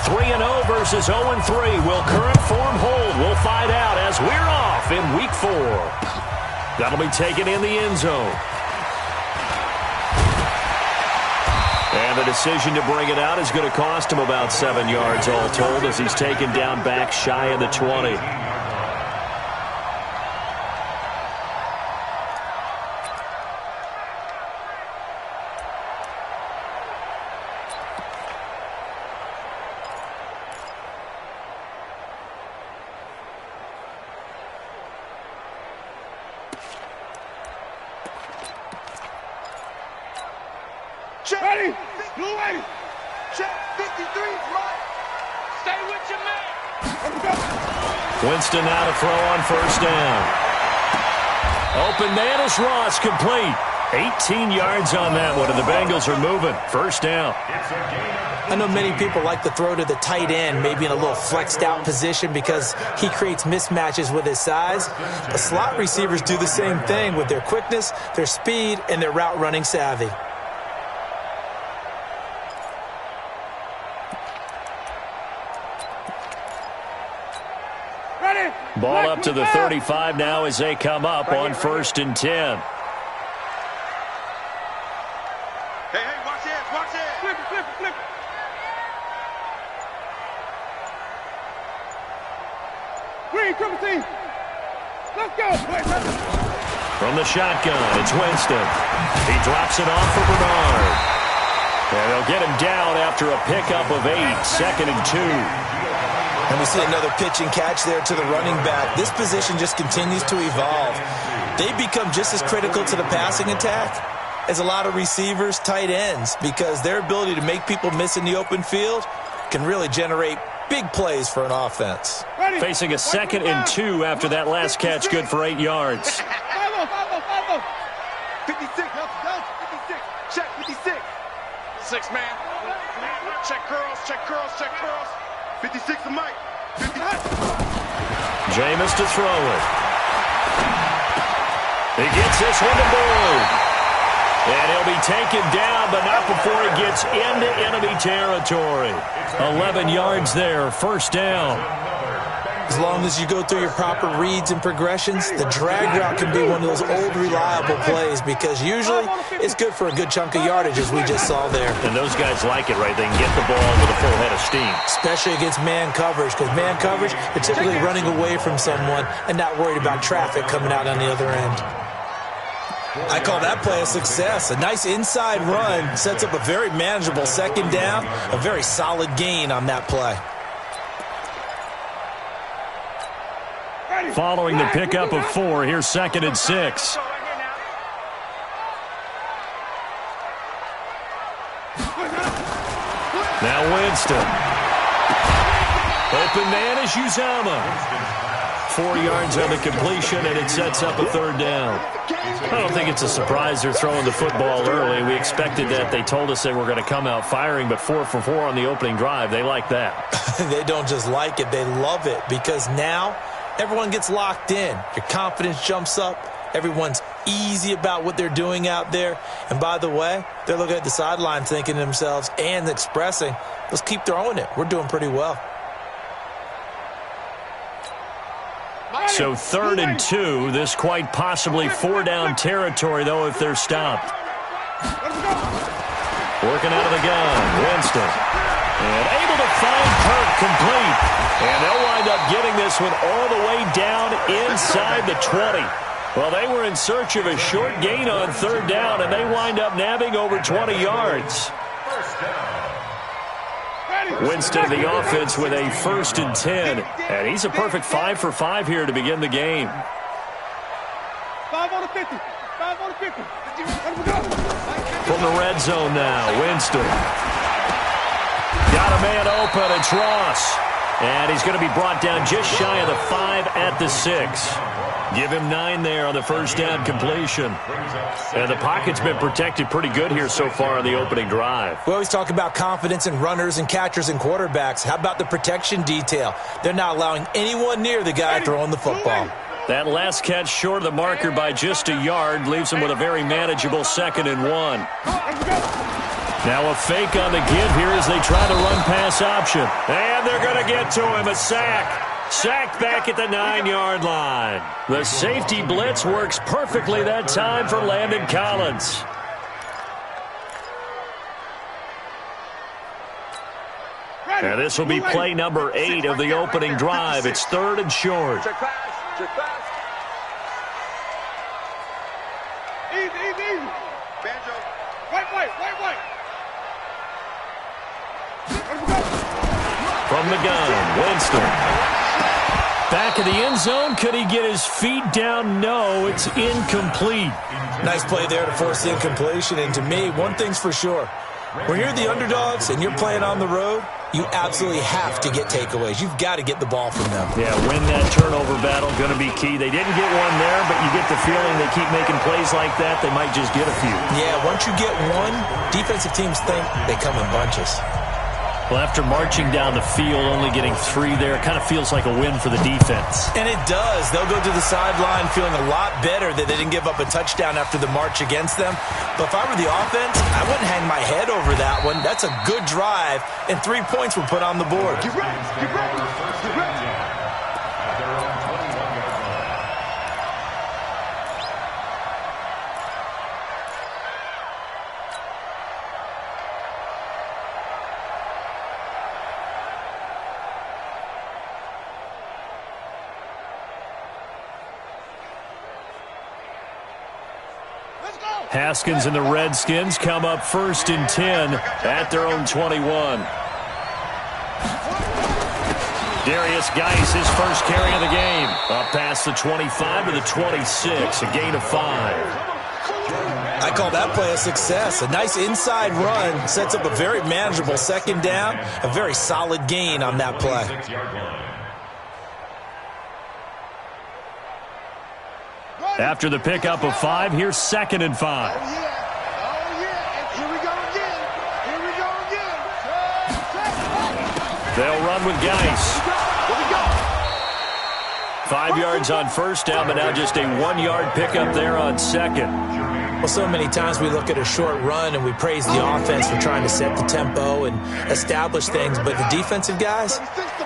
3-0 versus 0-3. Will current form hold? We'll find out as we're off in Week 4. That'll be taken in the end zone. And the decision to bring it out is going to cost him about 7 yards all told as he's taken down back shy of the 20. Ready? Blue way. Check 53, right. Stay with your man. Let's go. Winston now to throw on first down. Open man is Ross, complete. 18 yards on that one, and the Bengals are moving. First down. I know many people like to throw to the tight end, maybe in a little flexed out position because he creates mismatches with his size. The slot receivers do the same thing with their quickness, their speed, and their route running savvy. Ball up to the 35 now as they come up on 1st and 10. Hey, watch it, watch it. Flip it, flip it, flip it. Green, triple team. Let's go. From the shotgun, it's Winston. He drops it off for Bernard. And they'll get him down after a pickup of 8, 2nd and 2. And we see another pitch and catch there to the running back. This position just continues to evolve. They become just as critical to the passing attack as a lot of receivers, tight ends, because their ability to make people miss in the open field can really generate big plays for an offense. Ready. Facing a 2nd and 2 after that last catch, good for 8 yards. 56, 56, check 56. 6 man. Check girls, check girls, check girls. 56 to Mike. Jameis to throw it. He gets this one to Boyd. And he'll be taken down, but not before he gets into enemy territory. 11 yards there, first down. As long as you go through your proper reads and progressions, the drag route can be one of those old reliable plays because usually it's good for a good chunk of yardage as we just saw there. And those guys like it, right? They can get the ball with a full head of steam. Especially against man coverage because man coverage, they're typically running away from someone and not worried about traffic coming out on the other end. I call that play a success. A nice inside run sets up a very manageable 2nd down, a very solid gain on that play. Following the pickup of 4, here's 2nd and 6. Now Winston. Open man is Uzama. 4 yards on the completion, and it sets up a 3rd down. I don't think it's a surprise they're throwing the football early. We expected that. They told us they were going to come out firing, but 4 for 4 on the opening drive. They like that. They don't just like it. They love it because now everyone gets locked in. Your confidence jumps up. Everyone's easy about what they're doing out there. And by the way, they're looking at the sideline thinking to themselves and expressing, let's keep throwing it. We're doing pretty well. So 3rd and 2. This quite possibly 4-down territory, though, if they're stopped. Working out of the gun, Winston. And able to find Kirk complete. And they'll wind up getting this one all the way down inside the 20. Well, they were in search of a short gain on 3rd down, and they wind up nabbing over 20 yards. Winston, the offense, with a 1st and 10. And he's a perfect 5 for 5 here to begin the game. 5 on the 50. 5 on the 50. From the red zone now, Winston. Got a man open, it's Ross. And he's going to be brought down just shy of the 5 at the 6. Give him 9 there on the 1st down completion. And the pocket's been protected pretty good here so far on the opening drive. We always talk about confidence in runners and catchers and quarterbacks. How about the protection detail? They're not allowing anyone near the guy throwing the football. That last catch short of the marker by just a yard leaves him with a very manageable 2nd and 1. Now a fake on the give here as they try to run pass option. And they're going to get to him. A sack. Sacked back at the 9-yard line. The safety blitz works perfectly that time for Landon Collins. Now this will be play number 8 of the opening drive. It's 3rd and short. Check pass. Check pass. Easy. Banjo. White. From the gun, Winston. Back of the end zone. Could he get his feet down? No, it's incomplete. Nice play there to force the incompletion. And to me, one thing's for sure. When you're the underdogs and you're playing on the road, you absolutely have to get takeaways. You've got to get the ball from them. Yeah, win that turnover battle, going to be key. They didn't get one there, but you get the feeling they keep making plays like that, they might just get a few. Yeah, once you get one, defensive teams think they come in bunches. Well, after marching down the field, only getting 3 there, it kind of feels like a win for the defense. And it does. They'll go to the sideline feeling a lot better that they didn't give up a touchdown after the march against them. But if I were the offense, I wouldn't hang my head over that one. That's a good drive, and 3 points were put on the board. Get ready. Haskins and the Redskins come up 1st and 10 at their own 21. Darius Geis, his first carry of the game. Up past the 25 to the 26, a gain of 5. I call that play a success. A nice inside run sets up a very manageable 2nd down, a very solid gain on that play. After the pickup of 5, here's 2nd and 5. Oh, yeah. And here we go again. They'll run with Geis. 5 yards on 1st down, but now just a 1-yard pickup there on 2nd. Well, so many times we look at a short run and we praise the offense for trying to set the tempo and establish things, but the defensive guys,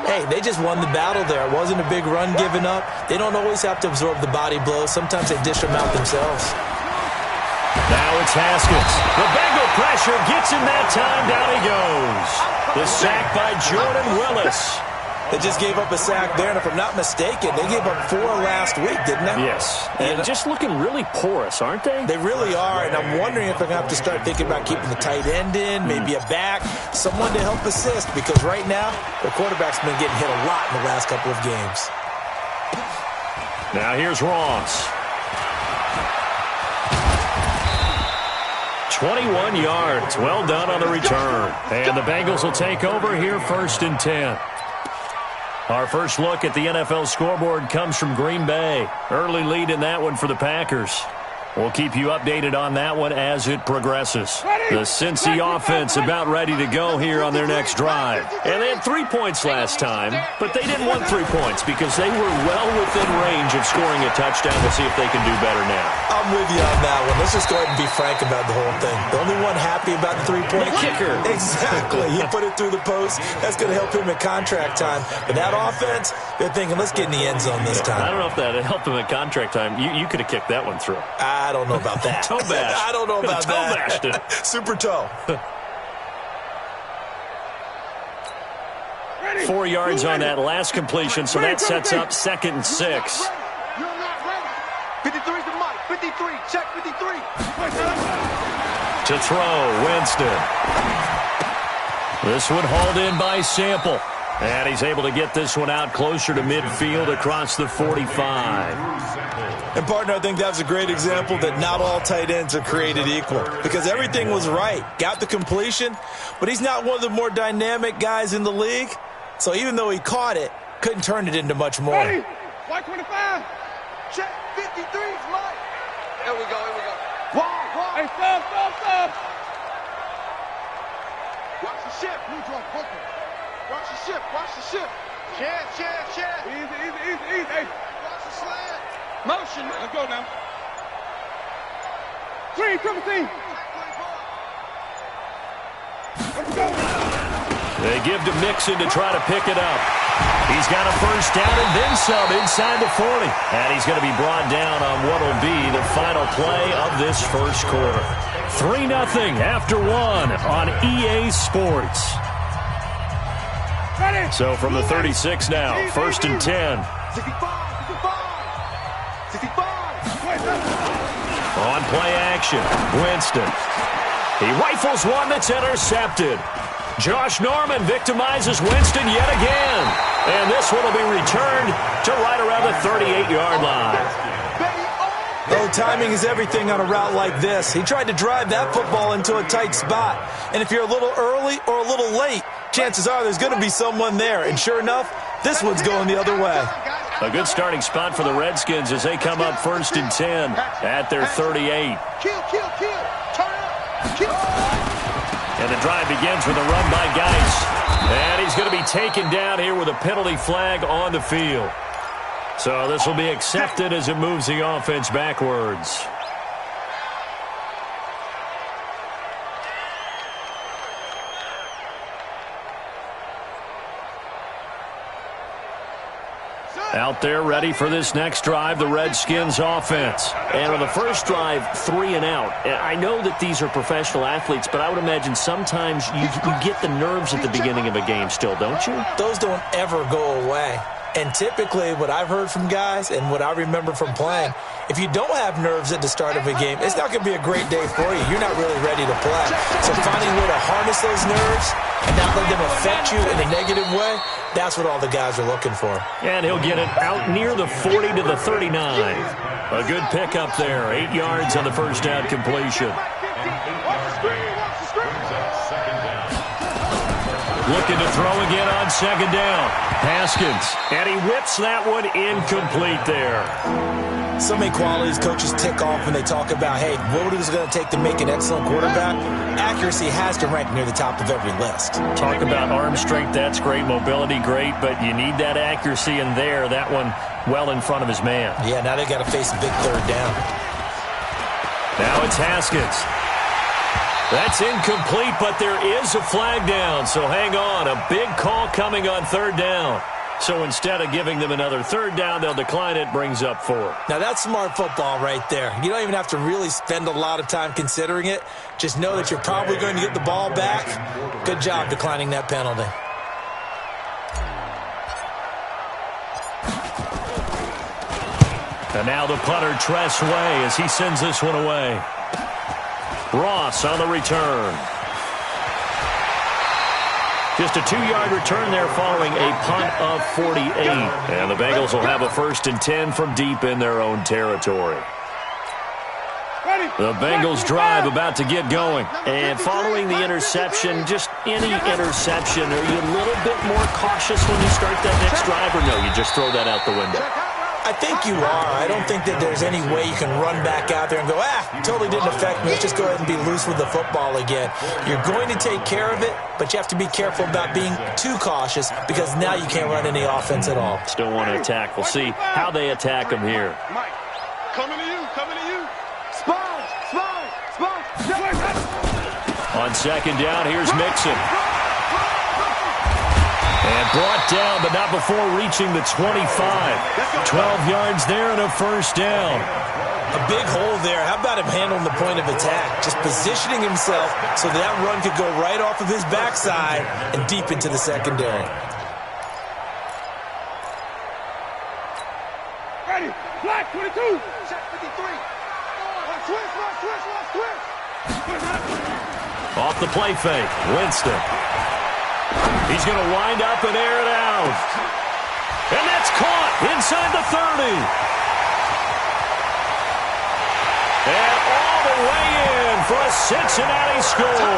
hey, they just won the battle there. It wasn't a big run given up. They don't always have to absorb the body blows. Sometimes they dish them out themselves. Now it's Haskins. The Bengal pressure gets him that time. Down he goes. The sack by Jordan Willis. They just gave up a sack there, and if I'm not mistaken, they gave up 4 last week, didn't they? Yes. And just looking really porous, aren't they? They really are, and I'm wondering if I'm going to have to start thinking about keeping the tight end in, maybe a back, someone to help assist, because right now, the quarterback's been getting hit a lot in the last couple of games. Now here's Ross. 21 yards. Well done on the return. And the Bengals will take over here 1st and 10. Our first look at the NFL scoreboard comes from Green Bay. Early lead in that one for the Packers. We'll keep you updated on that one as it progresses. The Cincy offense about ready to go here on their next drive. And they had 3 points last time, but they didn't want 3 points because they were well within range of scoring a touchdown. We'll see if they can do better now. I'm with you on that one. Let's just go ahead and be frank about the whole thing. The only one happy about the 3-point kicker. Exactly. He put it through the post. That's going to help him at contract time. But that offense, they're thinking, let's get in the end zone this time. I don't know if that helped him at contract time. You could have kicked that one through. I don't know about that. Toe bash. I don't know about toe that. Bashed it. Super toe. 4 yards on that last completion, so that sets up 2nd and 6. You're not ready. 53's the mic. 53. Check 53. To throw, Winston. This one hauled in by Sample. And he's able to get this one out closer to midfield across the 45. And, partner, I think that's a great example that not all tight ends are created equal because everything was right. Got the completion, but he's not one of the more dynamic guys in the league. So even though he caught it, couldn't turn it into much more. Ready? White 25. Check 53's Mike. Here we go. Wall. Hey, stop. Watch the ship. Watch the ship. Share. Easy. Hey. Watch the slant. Motion. Let's go now. 3, 17. They give to Mixon to try to pick it up. He's got a first down and then some inside the 40. And he's going to be brought down on what will be the final play of this first quarter. 3-0 after 1 on EA Sports. So from the 36 now, 1st and 10. 65. On play action, Winston. He rifles one that's intercepted. Josh Norman victimizes Winston yet again. And this one will be returned to right around the 38-yard line. Oh, timing is everything on a route like this. He tried to drive that football into a tight spot. And if you're a little early or a little late, chances are there's going to be someone there. And sure enough, this one's going the other way. A good starting spot for the Redskins as they come up 1st and 10 at their 38. Kill. Turn up. Kill. And the drive begins with a run by Geis. And he's going to be taken down here with a penalty flag on the field. So this will be accepted as it moves the offense backwards. Out there ready for this next drive, the Redskins offense. And on the first drive, 3 and out. I know that these are professional athletes, but I would imagine sometimes you get the nerves at the beginning of a game still, don't you? Those don't ever go away. And typically what I've heard from guys and what I remember from playing, if you don't have nerves at the start of a game, it's not going to be a great day for you. You're not really ready to play. So finding a way to harness those nerves and not let them affect you in a negative way, that's what all the guys are looking for. And he'll get it out near the 40 to the 39. A good pickup there. 8 yards on the first down completion. Looking to throw again on second down. Haskins. And he whips that one incomplete there. So many qualities coaches tick off when they talk about, hey, what is it going to take to make an excellent quarterback? Accuracy has to rank near the top of every list. Talk about arm strength, that's great. Mobility, great. But you need that accuracy in there. That one well in front of his man. Yeah, now they got to face a big third down. Now it's Haskins. That's incomplete, but there is a flag down. So hang on. A big call coming on third down. So instead of giving them another third down, they'll decline it, brings up 4. Now that's smart football right there. You don't even have to really spend a lot of time considering it. Just know that you're probably going to get the ball back. Good job declining that penalty. And now the punter, Tress Way, as he sends this one away. Ross on the return. Just a 2-yard return there following a punt of 48. And the Bengals will have a 1st and 10 from deep in their own territory. The Bengals drive about to get going. And following the interception, just any interception, are you a little bit more cautious when you start that next drive, or no, you just throw that out the window? I think you are. I don't think that there's any way you can run back out there and go, totally didn't affect me. Let's just go ahead and be loose with the football again. You're going to take care of it, but you have to be careful about being too cautious because now you can't run any offense at all. Still want to attack. We'll see how they attack him here. Mike, coming to you. Spawn. On second down, here's Mixon. And brought down, but not before reaching the 25. 12 yards there and a first down. A big hole there. How about him handling the point of attack? Just positioning himself so that run could go right off of his backside and deep into the secondary. Ready. Black 22. Check 53. Twist. Off the play fake, Winston. He's going to wind up and air it out. And that's caught inside the 30. And all the way in for a Cincinnati score.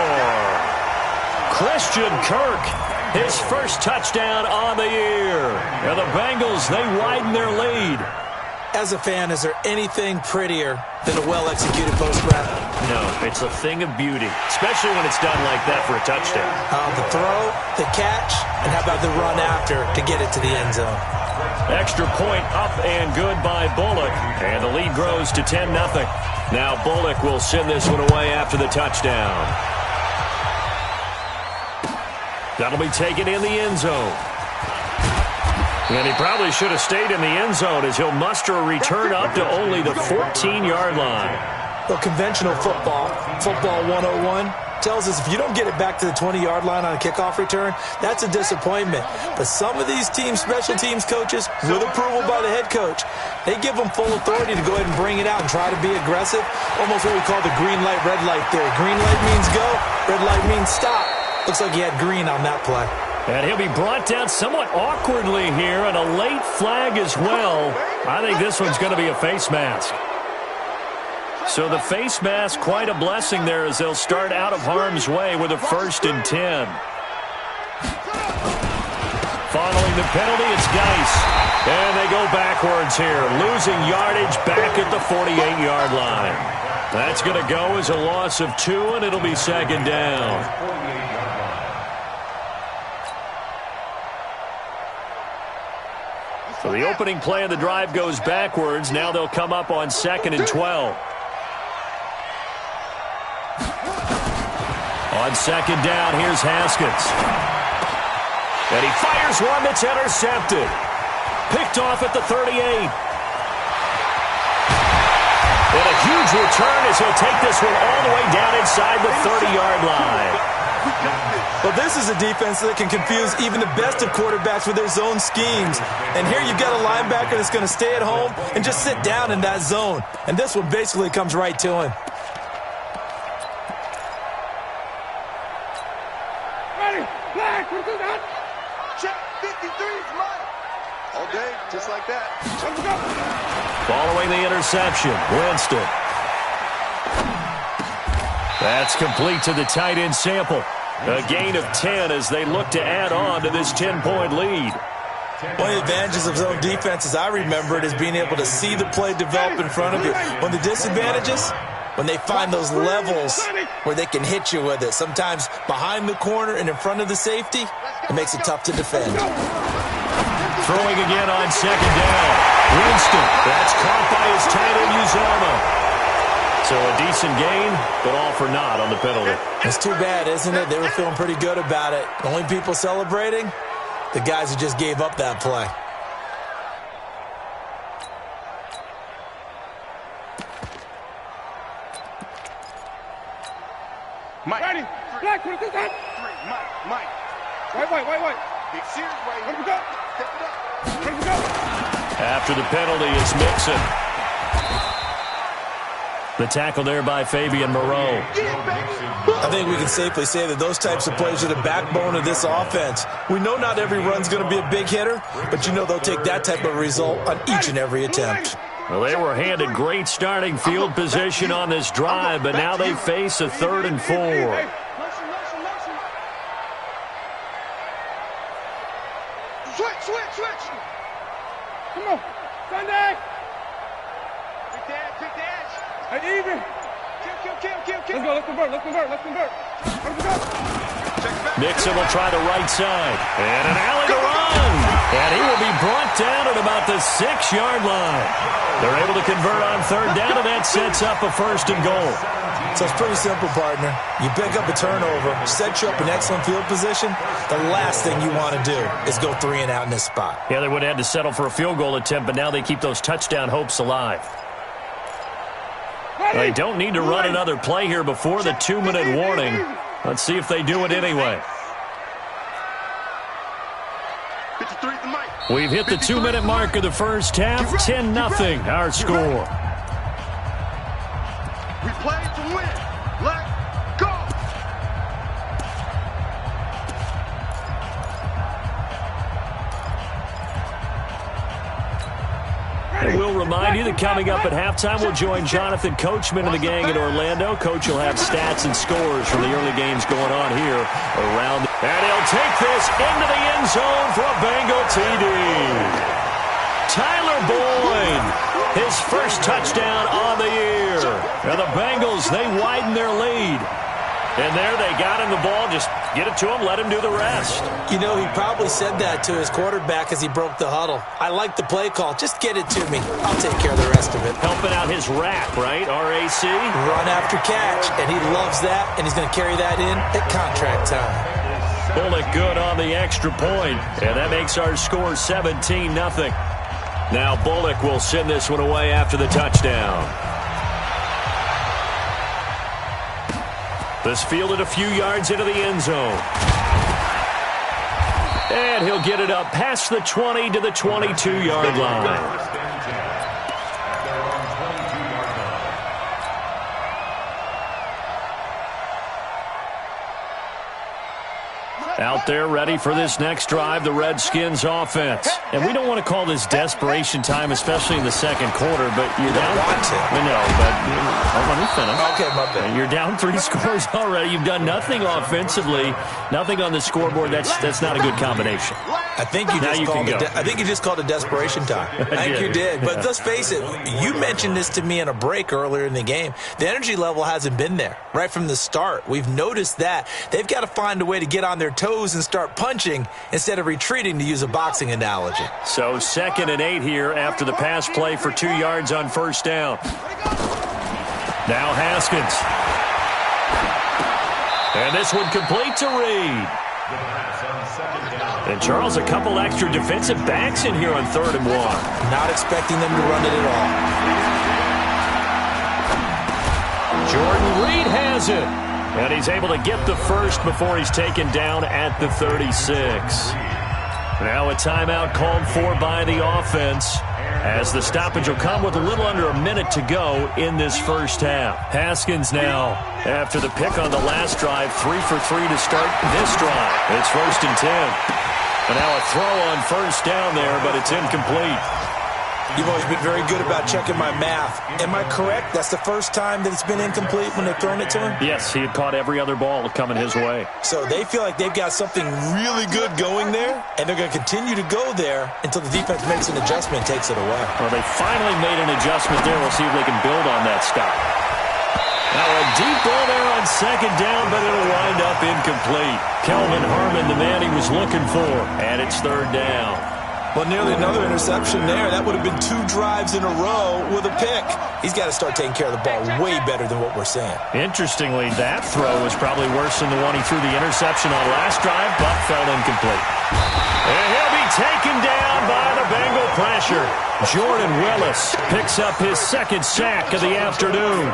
Christian Kirk, his first touchdown on the year. And the Bengals, they widen their lead. As a fan, is there anything prettier than a well-executed post route? No, it's a thing of beauty, especially when it's done like that for a touchdown. The throw, the catch, and how about the run after to get it to the end zone? Extra point up and good by Bullock, and the lead grows to 10-0. Now Bullock will send this one away after the touchdown. That'll be taken in the end zone. And he probably should have stayed in the end zone as he'll muster a return up to only the 14-yard line. Well, conventional football 101, tells us if you don't get it back to the 20-yard line on a kickoff return, that's a disappointment. But some of these special teams coaches, with approval by the head coach, they give them full authority to go ahead and bring it out and try to be aggressive. Almost what we call the green light, red light theory. Green light means go, red light means stop. Looks like he had green on that play. And he'll be brought down somewhat awkwardly here, and a late flag as well. I think this one's going to be a face mask. So the face mask, quite a blessing there as they'll start out of harm's way with a 1st and 10. Following the penalty, it's Geis. And they go backwards here, losing yardage back at the 48-yard line. That's going to go as a loss of 2, and it'll be 2nd down. So the opening play of the drive goes backwards. Now they'll come up on 2nd and 12. On 2nd down, here's Haskins. And he fires one that's intercepted. Picked off at the 38. And a huge return as he'll take this one all the way down inside the 30-yard line. Well, this is a defense that can confuse even the best of quarterbacks with their zone schemes. And here you've got a linebacker that's going to stay at home and just sit down in that zone. And this one basically comes right to him. Ready, flag, check 53's mine. All day, just like that. Let's go. Following the interception, Winston. That's complete to the tight end Sample. A gain of 10 as they look to add on to this 10-point lead. One of the advantages of zone defense, as I remember it, is being able to see the play develop in front of you. One of the disadvantages, when they find those levels where they can hit you with it, sometimes behind the corner and in front of the safety, it makes it tough to defend. Throwing again on 2nd down. Winston. That's caught by his tight end Uzomah. So a decent gain, but all for naught on the penalty. It's too bad, isn't it? They were feeling pretty good about it. The only people celebrating, the guys who just gave up that play. Mike. Ready. Black, what is that? 3, Mike. Wait. Big series, wait. Let me go. Step it up. Let me go. After the penalty, it's Mixon. The tackle there by Fabian Moreau. I think we can safely say that those types of plays are the backbone of this offense. We know not every run's going to be a big hitter, but you know they'll take that type of result on each and every attempt. Well, they were handed great starting field position on this drive, but now they face a 3rd and 4. Switch. Come on. Sunday. Big dash. Hey, even. Kill. Let's convert. Mixon will try the right side. And an alley to run. And he will be brought down at about the 6-yard line. They're able to convert on 3rd down, and that sets up a 1st and goal. So it's pretty simple, partner. You pick up a turnover, set you up in excellent field position. The last thing you want to do is go 3 and out in this spot. Yeah, they would have had to settle for a field goal attempt, but now they keep those touchdown hopes alive. They don't need to run another play here before the 2-minute warning. Let's see if they do it anyway. We've hit the 2-minute mark of the first half. 10-0 our score. We play to win. Let's go. And we'll remind you that coming up at halftime, we'll join Jonathan Coachman and the gang in Orlando. Coach will have stats and scores from the early games going on here around. And he'll take this into the end zone for a Bengal TD. Tyler Boyd, his first touchdown on the year. And the Bengals, they widen their lead. And there they got him the ball. Just get it to him, let him do the rest. You know, he probably said that to his quarterback as he broke the huddle. I like the play call. Just get it to me. I'll take care of the rest of it. Helping out his RAC, right? R-A-C? Run after catch. And he loves that, and he's going to carry that in at contract time. Bullock good on the extra point, and that makes our score 17-0. Now Bullock will send this one away after the touchdown. This fielded a few yards into the end zone. And he'll get it up past the 20 to the 22-yard line. Out there ready for this next drive, the Redskins offense. And we don't want to call this desperation time, especially in the second quarter, but you're down. I know, but let me finish. Okay, my bad. You're down 3 scores already. You've done nothing offensively, nothing on the scoreboard. That's not a good combination. I think you just called it desperation time. I think you did. But let's face it, you mentioned this to me in a break earlier in the game. The energy level hasn't been there right from the start. We've noticed that. They've got to find a way to get on their toes and start punching instead of retreating, to use a boxing analogy. So 2nd and 8 here after the pass play for 2 yards on first down. Now Haskins. And this one complete to Reed. And Charles, a couple extra defensive backs in here on 3rd and 1. Not expecting them to run it at all. Jordan Reed has it. And he's able to get the first before he's taken down at the 36. Now a timeout called for by the offense, as the stoppage will come with a little under a minute to go in this first half. Haskins now, after the pick on the last drive, 3 for 3 to start this drive. It's 1st and 10. And now a throw on first down there, but it's incomplete. You've always been very good about checking my math. Am I correct? That's the first time that it's been incomplete when they've thrown it to him? Yes, he had caught every other ball coming his way. So they feel like they've got something really good going there, and they're going to continue to go there until the defense makes an adjustment and takes it away. Well, they finally made an adjustment there. We'll see if they can build on that stop. Now a deep ball there on 2nd down, but it'll wind up incomplete. Kelvin Harmon, the man he was looking for, and it's 3rd down. Well, nearly another interception there. That would have been 2 drives in a row with a pick. He's got to start taking care of the ball way better than what we're seeing. Interestingly, that throw was probably worse than the one he threw the interception on last drive, but fell incomplete. And he'll be taken down by the Bengal pressure. Jordan Willis picks up his 2nd sack of the afternoon.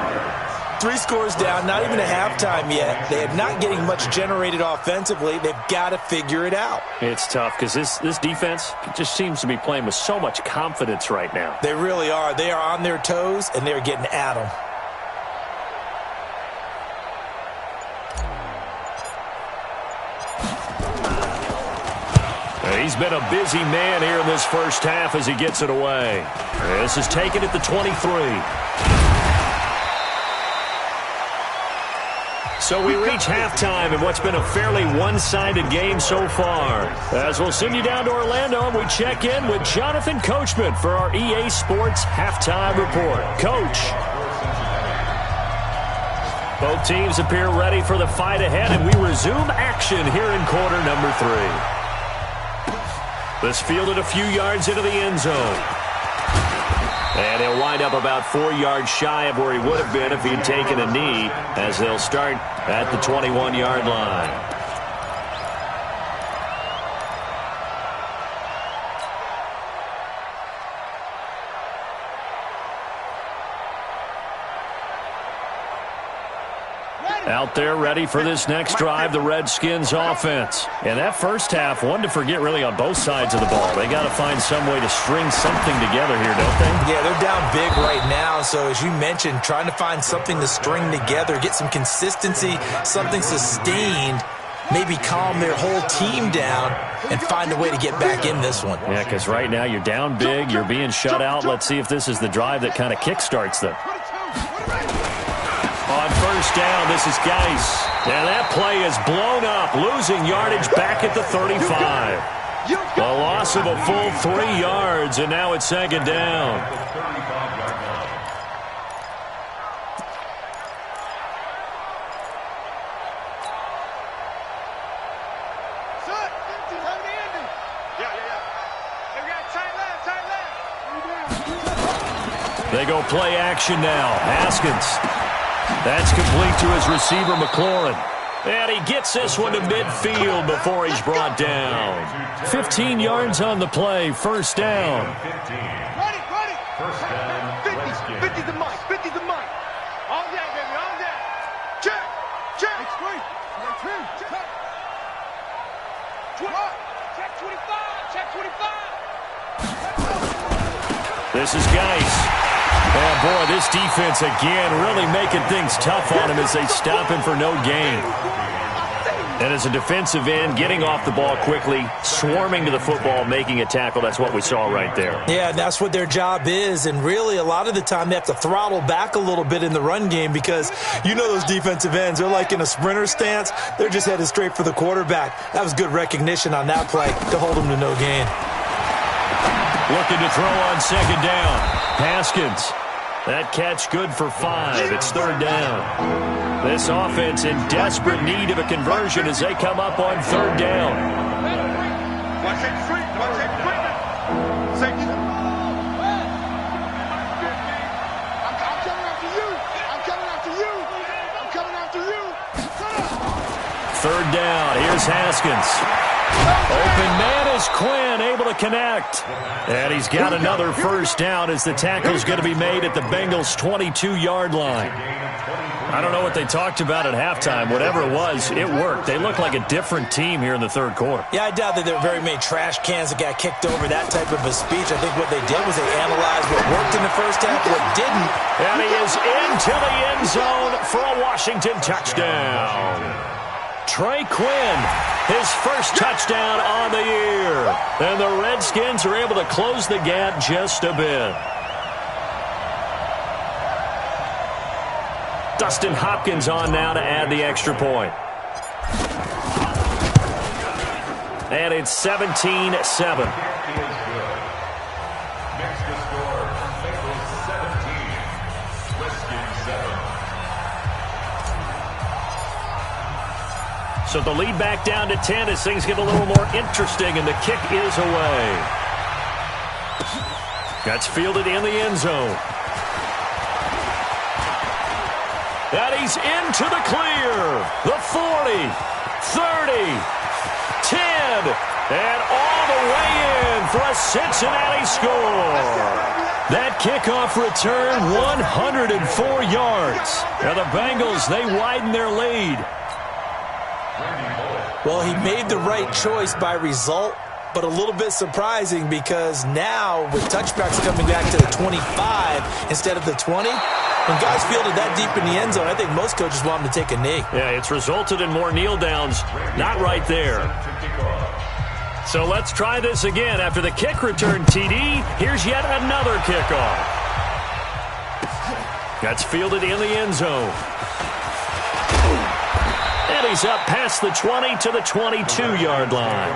3 scores down, not even a halftime yet. They are not getting much generated offensively. They've got to figure it out. It's tough because this defense just seems to be playing with so much confidence right now. They really are. They are on their toes, and they're getting at them. He's been a busy man here in this first half as he gets it away. This is taken at the 23. So we reach halftime in what's been a fairly one-sided game so far. As we'll send you down to Orlando, and we check in with Jonathan Coachman for our EA Sports Halftime Report. Coach. Both teams appear ready for the fight ahead, and we resume action here in quarter number 3. This fielded a few yards into the end zone. And he'll wind up about 4 yards shy of where he would have been if he'd taken a knee, as they'll start at the 21-yard line. Out there ready for this next drive, the Redskins offense. And that first half, one to forget really on both sides of the ball. They got to find some way to string something together here, don't they? Yeah, they're down big right now. So as you mentioned, trying to find something to string together, get some consistency, something sustained, maybe calm their whole team down and find a way to get back in this one. Yeah, because right now you're down big, you're being shut out. Let's see if this is the drive that kind of kickstarts them. On first down, this is Geis. And that play is blown up, losing yardage back at the 35. A loss of a full 3 yards, and now it's 2nd down. They go play action now. Haskins. That's complete to his receiver, McLaurin. And he gets this one to midfield before he's brought down. 15 yards on the play, first down. Ready. 50's the mic. 50's the mic. All that, baby, all that. Check. Check 25. Check 25. This is Geis. And boy, this defense again really making things tough on him as they stop him for no gain. And as a defensive end, getting off the ball quickly, swarming to the football, making a tackle, that's what we saw right there. Yeah, and that's what their job is. And really, a lot of the time, they have to throttle back a little bit in the run game because you know those defensive ends, they're like in a sprinter stance. They're just headed straight for the quarterback. That was good recognition on that play to hold them to no gain. Looking to throw on second down. Haskins. That catch good for 5. It's third down. This offense in desperate need of a conversion as they come up on third down. Watch that street. Watch that quickness. Safety. I'm coming after you. I'm coming after you. I'm coming after you. Third down. Here's Haskins. Open man is Quinn, able to connect. And he's got another first down as the tackle's going to be made at the Bengals' 22-yard line. I don't know what they talked about at halftime. Whatever it was, it worked. They look like a different team here in the third quarter. Yeah, I doubt that there were very many trash cans that got kicked over, that type of a speech. I think what they did was they analyzed what worked in the first half, what didn't. And he is into the end zone for a Washington touchdown. Trey Quinn, his first touchdown on the year. And the Redskins are able to close the gap just a bit. Dustin Hopkins on now to add the extra point. And it's 17-7. So the lead back down to 10 as things get a little more interesting, and the kick is away. That's fielded in the end zone. And he's into the clear. The 40, 30, 10, and all the way in for a Cincinnati score. That kickoff return, 104 yards. And the Bengals, they widen their lead. Well, he made the right choice by result, but a little bit surprising because now with touchbacks coming back to the 25 instead of the 20, when guys fielded that deep in the end zone, I think most coaches want them to take a knee. Yeah, it's resulted in more kneel downs. Not right there. So let's try this again. After the kick return TD, here's yet another kickoff. That's fielded in the end zone. And he's up past the 20 to the 22-yard line.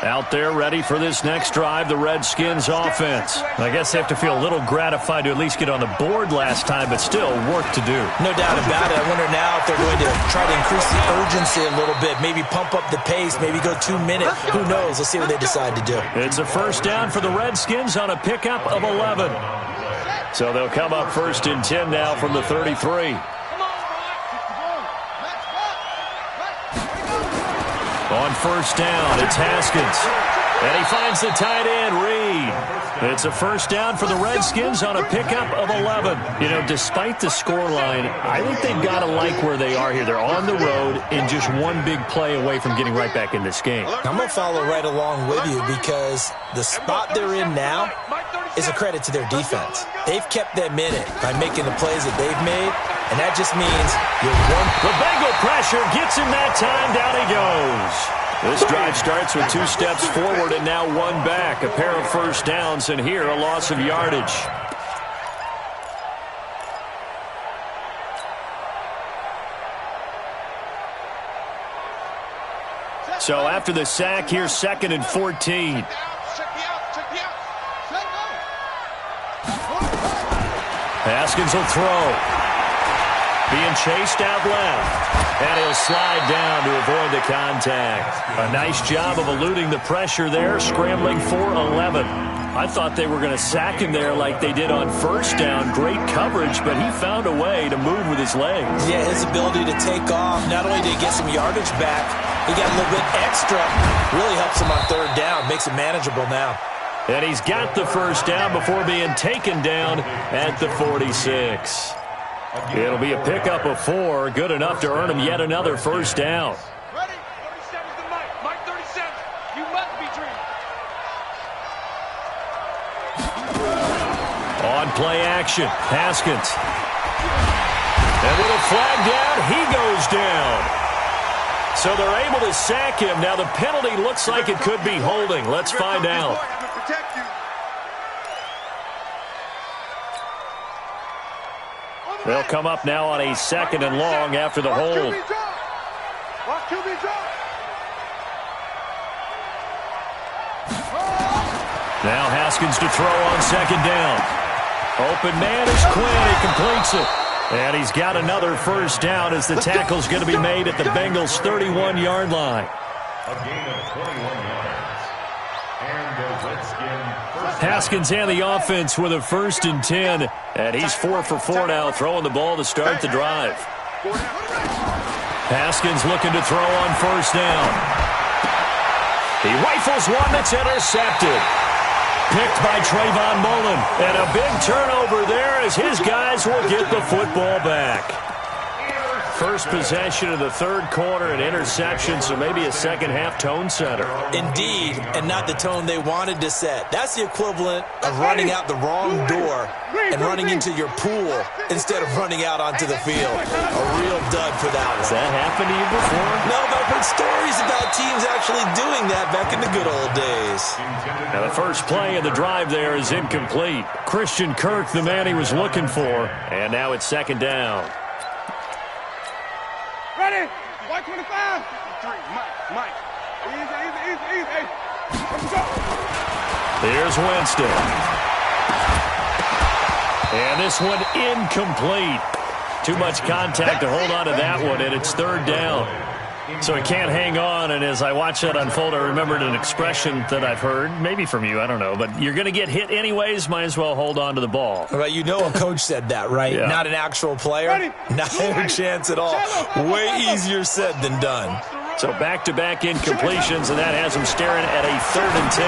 Out there ready for this next drive, the Redskins offense. I guess they have to feel a little gratified to at least get on the board last time, but still work to do. No doubt about it. I wonder now if they're going to try to increase the urgency a little bit, maybe pump up the pace, maybe go 2 minutes. Who knows? Let's see what they decide to do. It's a first down for the Redskins on a pickup of 11. So they'll come up first and 10 now from the 33. On first down, it's Haskins. And he finds the tight end, Reed. It's a first down for the Redskins on a pickup of 11. You know, despite the scoreline, I think they've got to like where they are here. They're on the road and just one big play away from getting right back in this game. I'm going to follow right along with you because the spot they're in now is a credit to their defense. They've kept them in it by making the plays that they've made, and that just means you're one. The Bengal pressure gets him that time. Down he goes. This drive starts with 2 steps forward and now 1 back. A pair of first downs, and here a loss of yardage. So after the sack, here's 2nd and 14. Haskins will throw. Being chased out left. And he'll slide down to avoid the contact. A nice job of eluding the pressure there, scrambling for 11. I thought they were going to sack him there like they did on first down. Great coverage, but he found a way to move with his legs. Yeah, his ability to take off. Not only did he get some yardage back, he got a little bit extra. Really helps him on third down. Makes it manageable now. And he's got the first down before being taken down at the 46. It'll be a pickup of 4. Good enough to earn him yet another first down. Ready? 37's the Mike. Mike 37. You must be dreaming. On play action, Haskins. And with a flag down, he goes down. So they're able to sack him. Now the penalty looks like it could be holding. Let's find out. They'll come up now on a 2nd and long after the hold. Now Haskins to throw on 2nd down. Open man is Quinn. He completes it. And he's got another first down as the tackle's going to be made at the Bengals' 31-yard line. A gain of 21 yards. And the Redskins. Haskins and the offense with a 1st and 10. And he's 4 for 4 now, throwing the ball to start the drive. Haskins looking to throw on 1st down. He rifles one that's intercepted. Picked by Trayvon Mullen. And a big turnover there as his guys will get the football back. First possession of the 3rd quarter, an interception, so maybe a second-half tone setter. Indeed, and not the tone they wanted to set. That's the equivalent of running out the wrong door and running into your pool instead of running out onto the field. A real dud for that one. Has that happened to you before? No, but I've heard stories about teams actually doing that back in the good old days. Now the first play of the drive there is incomplete. Christian Kirk, the man he was looking for, and now it's 2nd down. Ready? 125. Mike. Easy. Let's go. Here's Winston. And this one incomplete. Too much contact to hold on to that one, and it's 3rd down. So he can't hang on, and as I watch that unfold, I remembered an expression that I've heard, maybe from you, I don't know, but you're going to get hit anyways, might as well hold on to the ball. Well, you know a coach said that, right? Yeah. Not an actual player. Ready? Not a chance at all. Way easier said than done. So back-to-back incompletions, and that has him staring at a 3rd and 10.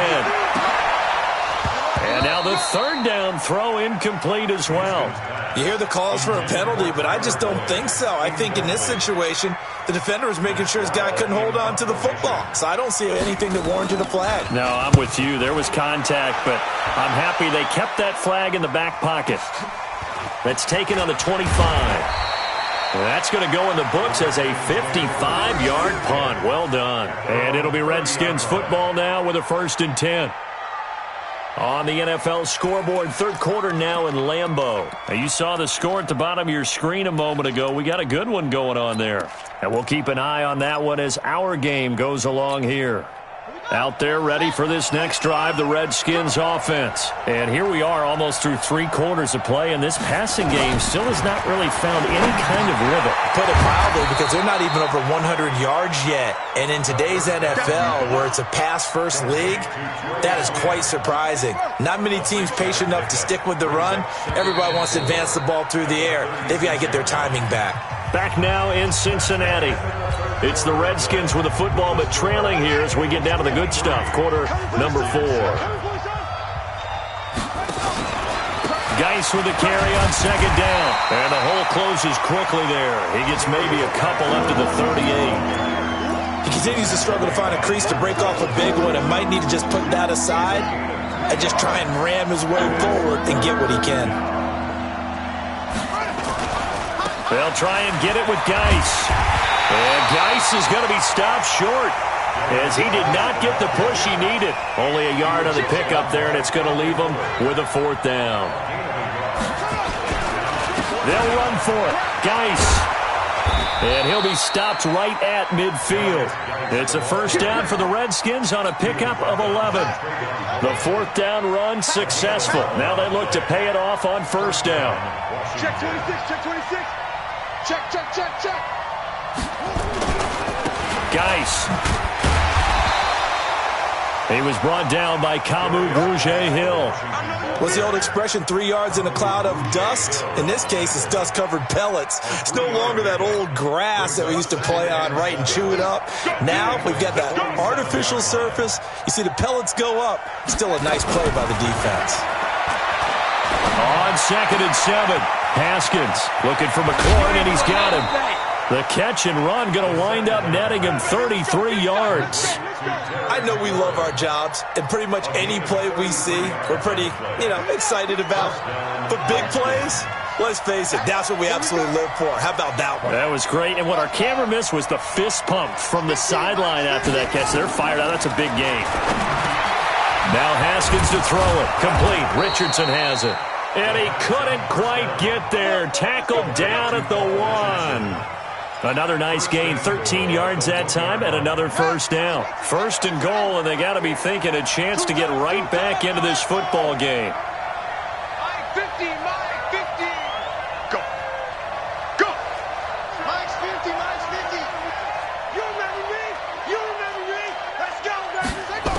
And now the 3rd down throw incomplete as well. You hear the calls for a penalty, but I just don't think so. I think in this situation, the defender was making sure his guy couldn't hold on to the football. So I don't see anything that warranted a flag. No, I'm with you. There was contact, but I'm happy they kept that flag in the back pocket. That's taken on the 25. And that's going to go in the books as a 55-yard punt. Well done. And it'll be Redskins football now with a 1st and 10. On the NFL scoreboard, 3rd quarter now in Lambeau. Now you saw the score at the bottom of your screen a moment ago. We got a good one going on there. And we'll keep an eye on that one as our game goes along here. Out there ready for this next drive, the Redskins offense. And here we are almost through 3 quarters of play, and this passing game still has not really found any kind of rhythm. Put it mildly, because they're not even over 100 yards yet. And in today's NFL, where it's a pass-first league, that is quite surprising. Not many teams patient enough to stick with the run. Everybody wants to advance the ball through the air. They've got to get their timing back. Back now in Cincinnati. It's the Redskins with the football, but trailing here as we get down to the good stuff. Quarter number 4. Geis with the carry on 2nd down. And the hole closes quickly there. He gets maybe a couple up to the 38. He continues to struggle to find a crease to break off a big one and might need to just put that aside and just try and ram his way forward and get what he can. They'll try and get it with Geis. And Geis is going to be stopped short as he did not get the push he needed. Only a yard on the pickup there, and it's going to leave him with a 4th down. They'll run for it. Geis. And he'll be stopped right at midfield. It's a 1st down for the Redskins on a pickup of 11. The 4th down run successful. Now they look to pay it off on 1st down. Check 26, check 26. Check. Geis. He was brought down by Kamu Grugier-Hill. What's the old expression, 3 yards in a cloud of dust? In this case, it's dust-covered pellets. It's no longer that old grass that we used to play on, right, and chew it up. Now we've got that artificial surface. You see the pellets go up. Still a nice play by the defense. On 2nd and 7, Haskins looking for McLaurin, and he's got him. The catch and run going to wind up netting him 33 yards. I know we love our jobs, and pretty much any play we see, we're pretty, excited about. But big plays, let's face it, that's what we absolutely live for. How about that one? That was great, and what our camera missed was the fist pump from the sideline after that catch. They're fired out. That's a big game. Now Haskins to throw it. Complete. Richardson has it. And he couldn't quite get there. Tackled down at the 1. Another nice gain, 13 yards that time, and another first down. First and goal, and they got to be thinking a chance to get right back into this football game. Mike 50, Mike 50. Go. Go. Mike's 50, Mike's 50. You remember me? You remember me? Let's go, baby. Let's go.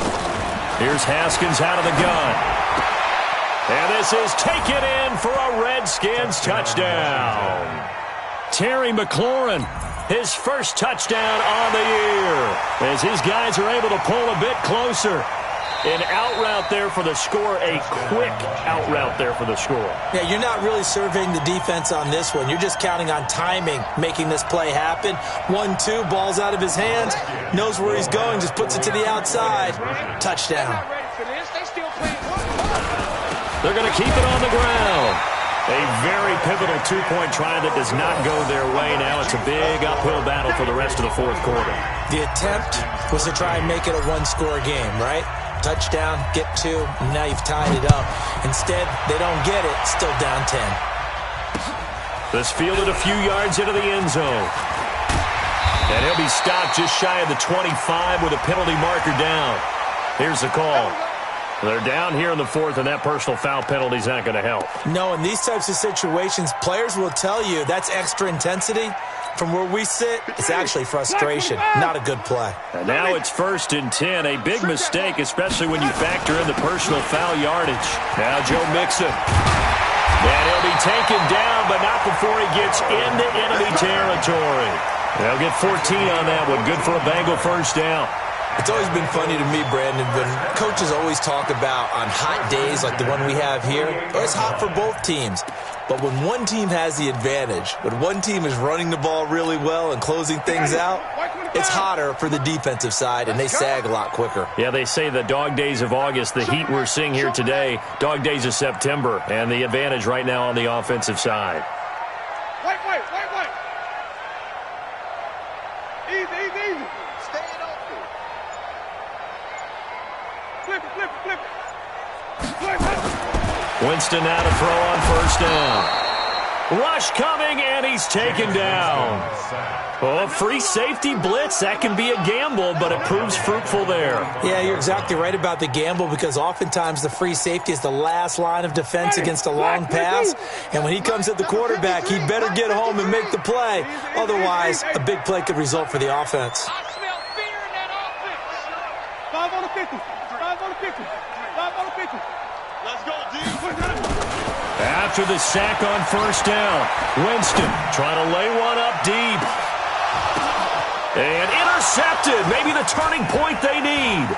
Here's Haskins out of the gun. And this is taken in for a Redskins touchdown. Terry McLaurin, his first touchdown on the year, as his guys are able to pull a bit closer. An out route there for the score, a quick out route there for the score. Yeah, you're not really surveying the defense on this one. You're just counting on timing, making this play happen. 1-2, ball's out of his hands, knows where he's going, just puts it to the outside. Touchdown. They're going to keep it on the ground. A very pivotal two-point try that does not go their way. Now it's a big uphill battle for the rest of the fourth quarter. The attempt was to try and make it a one-score game, right? Touchdown, get 2, and now you've tied it up. Instead, they don't get it, still down 10. This fielded a few yards into the end zone. And he'll be stopped just shy of the 25 with a penalty marker down. Here's the call. They're down here in the 4th, and that personal foul penalty is not going to help. No, in these types of situations, players will tell you that's extra intensity. From where we sit, it's actually frustration, not a good play. And now it's 1st and 10, a big mistake, especially when you factor in the personal foul yardage. Now Joe Mixon. And he'll be taken down, but not before he gets into enemy territory. They'll get 14 on that one. Good for a Bengal first down. It's always been funny to me, Brandon, when coaches always talk about on hot days like the one we have here, it's hot for both teams. But when one team has the advantage, when one team is running the ball really well and closing things out, it's hotter for the defensive side, and they sag a lot quicker. Yeah, they say the dog days of August, the heat we're seeing here today, dog days of September, and the advantage right now on the offensive side. Wait. Easy. Stay it open. Flip it. Winston now to throw on first down. Rush coming, and he's taken down. Oh, free safety blitz, that can be a gamble, but it proves fruitful there. Yeah, you're exactly right about the gamble, because oftentimes the free safety is the last line of defense against a long pass. And when he comes at the quarterback, he better get home and make the play. Otherwise, a big play could result for the offense. I smell fear in that offense. 5 on the 50. 5 on the 50. 5 on the 50. Let's go, D. After the sack on first down, Winston trying to lay one up deep. And intercepted, maybe the turning point they need.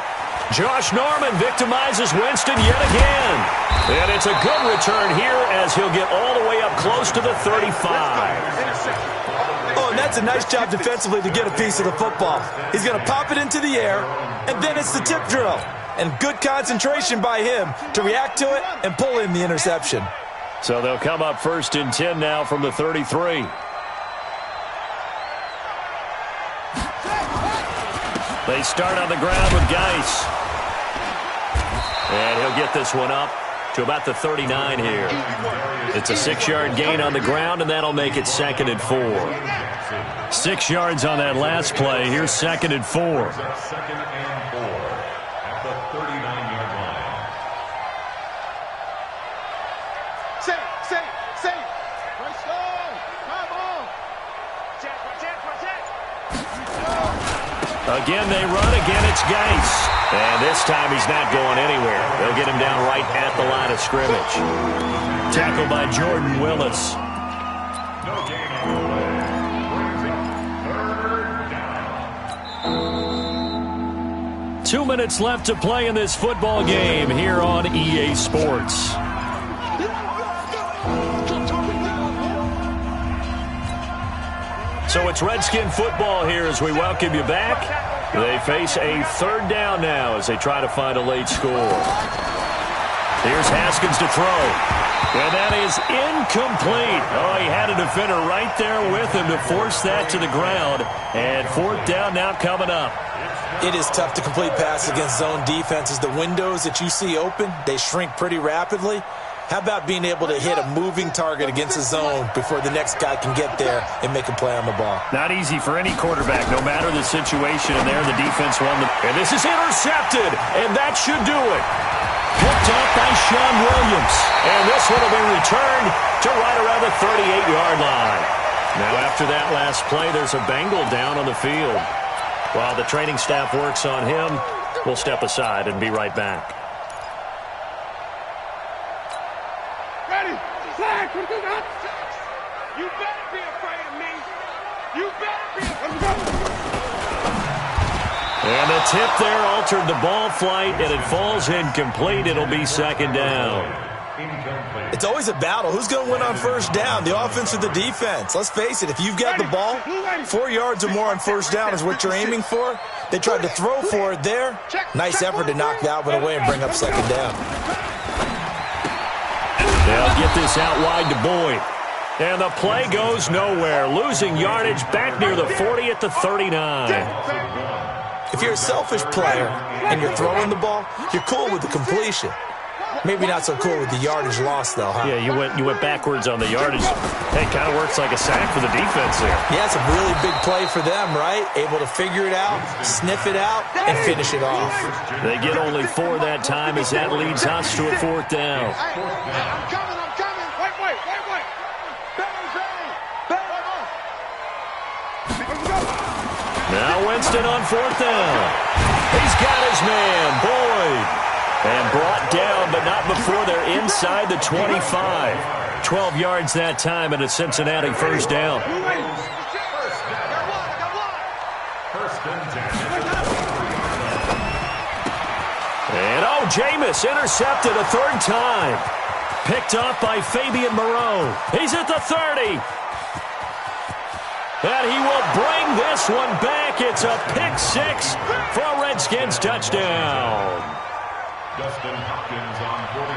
Josh Norman victimizes Winston yet again. And it's a good return here as he'll get all the way up close to the 35. Oh, and that's a nice job defensively to get a piece of the football. He's going to pop it into the air, and then it's the tip drill. And good concentration by him to react to it and pull in the interception. So they'll come up 1st and 10 now from the 33. They start on the ground with Geis. And he'll get this one up to about the 39 here. It's a 6-yard gain on the ground, and that'll make it 2nd and 4. 6 yards on that last play. Here's 2nd and 4. 2nd and 4 at the 39-yard line. Safe. Let's go. Come on. Check. Again, they run. Again, it's Geis. And this time he's not going anywhere. They'll get him down right at the line of scrimmage. Tackled by Jordan Willis. No gain on the play. Brings up 3rd down. 2 minutes left to play in this football game here on EA Sports. So it's Redskin football here as we welcome you back. They face a 3rd down now as they try to find a late score. Here's Haskins to throw. And that is incomplete. Oh, he had a defender right there with him to force that to the ground. And 4th down now coming up. It is tough to complete passes against zone defenses. The windows that you see open, they shrink pretty rapidly. How about being able to hit a moving target against a zone before the next guy can get there and make a play on the ball? Not easy for any quarterback, no matter the situation. And there, the defense won. And this is intercepted, and that should do it. Picked up by Sean Williams. And this one will be returned to right around the 38-yard line. Now, after that last play, there's a Bengal down on the field. While the training staff works on him, we'll step aside and be right back. You better be afraid of me. You better be afraid of me. And the tip there altered the ball flight, and it falls incomplete. It'll be 2nd down. It's always a battle. Who's going to win on 1st down, the offense or the defense? Let's face it, if you've got the ball, 4 yards or more on 1st down is what you're aiming for. They tried to throw for it there. Nice effort to knock that one away and bring up 2nd down. They'll get this out wide to Boyd. And the play goes nowhere. Losing yardage back near the 40 at the 39. If you're a selfish player and you're throwing the ball, you're cool with the completion. Maybe not so cool with the yardage loss, though, huh? Yeah, you went backwards on the yardage. Hey, it kind of works like a sack for the defense there. Yeah, it's a really big play for them, right? Able to figure it out, sniff it out, and finish it off. They get only 4 that time as that leads us to a 4th down. I'm coming. Wait. Now Winston on 4th down. He's got his man, Boyd. And brought down, but not before they're inside the 25. 12 yards that time, and a Cincinnati 1st down. And, Jameis intercepted a 3rd time. Picked up by Fabian Moreau. He's at the 30. And he will bring this one back. It's a pick 6 for a Redskins touchdown.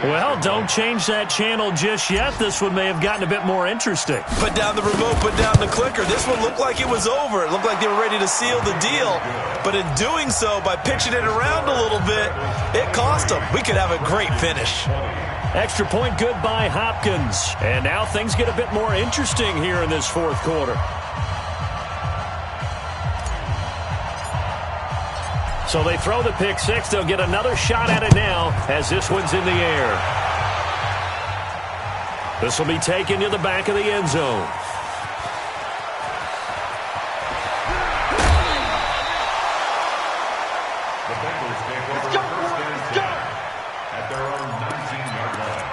Well, don't change that channel just yet. This one may have gotten a bit more interesting. Put down the remote, put down the clicker. This one looked like it was over. It looked like they were ready to seal the deal. But in doing so, by pitching it around a little bit, it cost them. We could have a great finish. Extra point good by Hopkins. And now things get a bit more interesting here in this 4th quarter. So they throw the pick 6. They'll get another shot at it now as this one's in the air. This will be taken to the back of the end zone. The Bengals take over 1st and 10 at their own 19-yard line.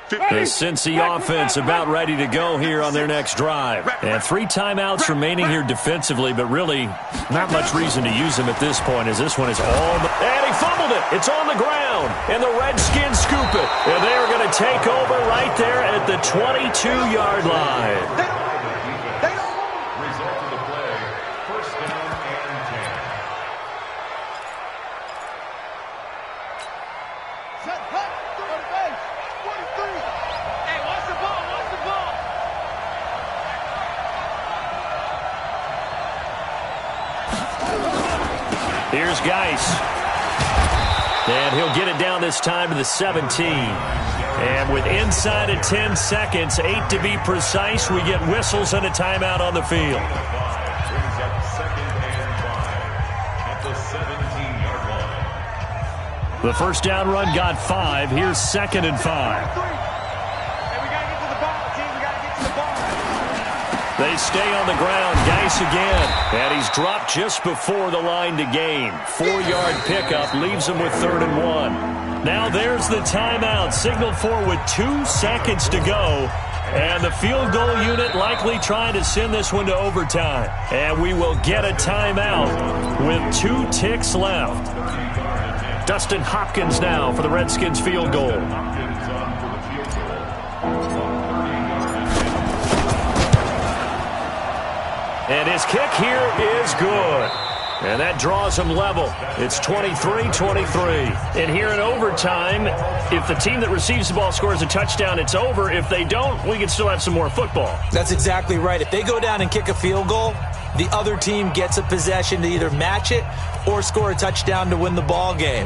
The Cincy offense about ready to go here on their next drive. And 3 timeouts remaining here defensively, but really not much reason to use them at this point as this one is all... And he fumbled it. It's on the ground. And the Redskins scoop it. And they are going to take over right there at the 22-yard line. Result of the play, 1st down and 10. Set, hut, go to base. 23. Hey, watch the ball. Here's Geis. And he'll get it down this time to the 17. And with inside of 10 seconds, 8 to be precise, we get whistles and a timeout on the field. The first down run got 5. Here's 2nd and 5. They stay on the ground. Geis again. And he's dropped just before the line to gain. 4-yard pickup leaves him with 3rd and 1. Now there's the timeout. Signaled for with 2 seconds to go. And the field goal unit likely trying to send this one to overtime. And we will get a timeout with 2 ticks left. Dustin Hopkins now for the Redskins field goal. And his kick here is good. And that draws him level. It's 23-23. And here in overtime, if the team that receives the ball scores a touchdown, it's over. If they don't, we can still have some more football. That's exactly right. If they go down and kick a field goal, the other team gets a possession to either match it or score a touchdown to win the ball game.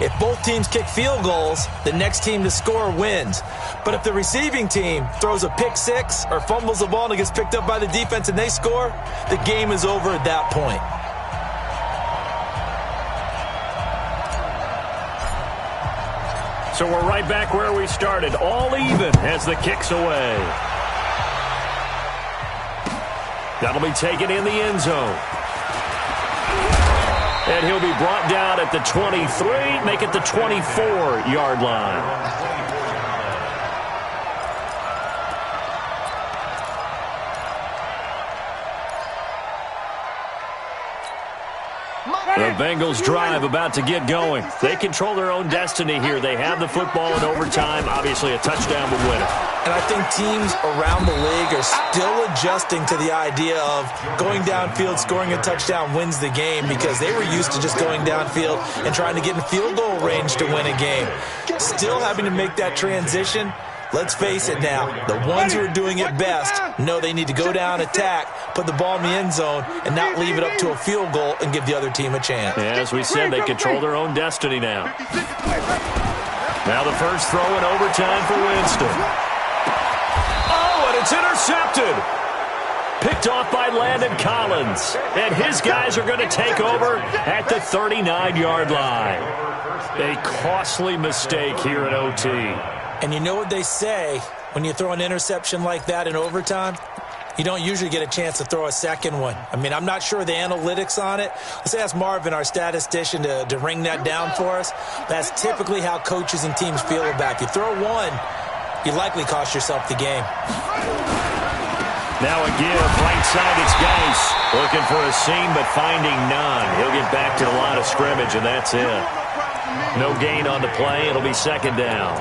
If both teams kick field goals, the next team to score wins. But if the receiving team throws a pick six or fumbles the ball and it gets picked up by the defense and they score, the game is over at that point. So we're right back where we started, all even as the kick's away. That'll be taken in the end zone. And he'll be brought down at the 23, make it the 24-yard line. The Bengals drive about to get going. They control their own destiny here. They have the football in overtime. Obviously, a touchdown would win it. And I think teams around the league are still adjusting to the idea of going downfield, scoring a touchdown wins the game, because they were used to just going downfield and trying to get in field goal range to win a game. Still having to make that transition. Let's face it now, the ones who are doing it best know they need to go down, attack, put the ball in the end zone, and not leave it up to a field goal and give the other team a chance. As we said, they control their own destiny now. Now the first throw in overtime for Winston. Oh, and it's intercepted. Picked off by Landon Collins. And his guys are going to take over at the 39-yard line. A costly mistake here in OT. And you know what they say, when you throw an interception like that in overtime, you don't usually get a chance to throw a second one. I mean, I'm not sure the analytics on it. Let's ask Marvin, our statistician, to ring that down for us. That's typically how coaches and teams feel about it. If you throw one, you likely cost yourself the game. Now a give, right side, it's Geis. Looking for a seam, but finding none. He'll get back to the line of scrimmage, and that's it. No gain on the play. It'll be second down.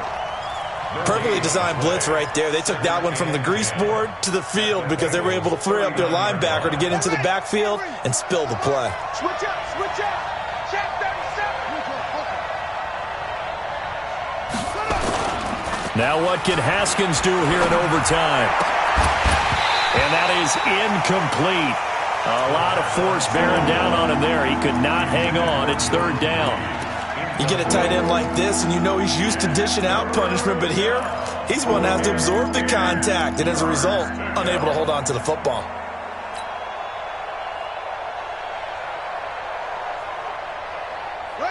Perfectly designed blitz right there. They took that one from the grease board to the field because they were able to free up their linebacker to get into the backfield and spill the play. Switch up, switch up. Check 37. Now what can Haskins do here in overtime? And that is incomplete. A lot of force bearing down on him there. He could not hang on. It's third down. You get a tight end like this, and you know he's used to dishing out punishment, but here, he's one that has to absorb the contact, and as a result, unable to hold on to the football.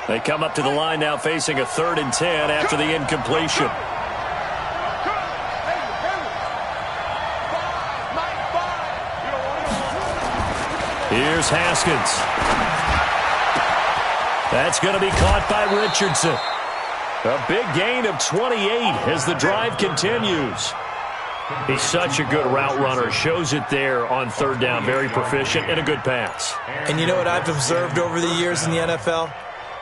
They come up to the line now facing a 3rd and 10 after the incompletion. Here's Haskins. That's going to be caught by Richardson. A big gain of 28 as the drive continues. He's such a good route runner. Shows it there on third down. Very proficient and a good pass. And you know what I've observed over the years in the NFL?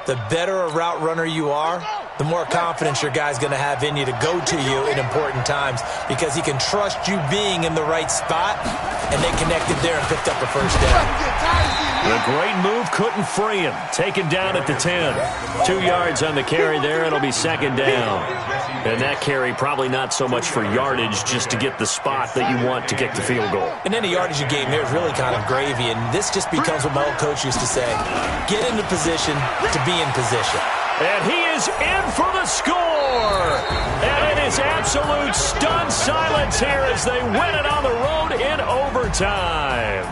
The better a route runner you are, the more confidence your guy's going to have in you to go to you in important times, because he can trust you being in the right spot, and they connected there and picked up a first down. The great move couldn't free him. Taken down at the 10. 2 yards on the carry there. It'll be second down. And that carry probably not so much for yardage, just to get the spot that you want to kick the field goal. And any yardage you gain there is really kind of gravy, and this just becomes what my old coach used to say. Get into position to be in position. And he is in for the score. And it is absolute stunned silence here as they win it on the road in overtime.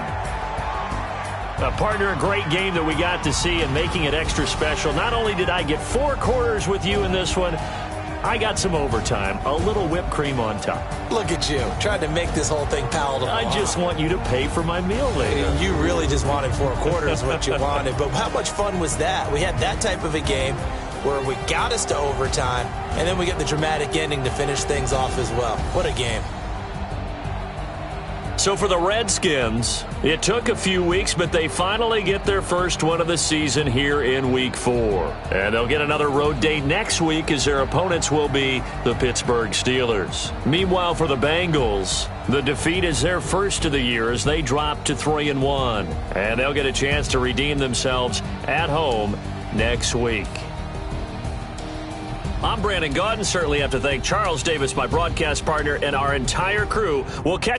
Partner, a great game that we got to see and making it extra special. Not only did I get 4 quarters with you in this one, I got some overtime, a little whipped cream on top. Look at you, trying to make this whole thing palatable. I just want you to pay for my meal later. You really just wanted 4 quarters what you wanted. But how much fun was that? We had that type of a game where we got us to overtime, and then we get the dramatic ending to finish things off as well. What a game. So for the Redskins, it took a few weeks, but they finally get their first one of the season here in Week 4. And they'll get another road date next week as their opponents will be the Pittsburgh Steelers. Meanwhile, for the Bengals, the defeat is their first of the year as they drop to 3-1. And they'll get a chance to redeem themselves at home next week. I'm Brandon Gaudin. Certainly have to thank Charles Davis, my broadcast partner, and our entire crew. We'll catch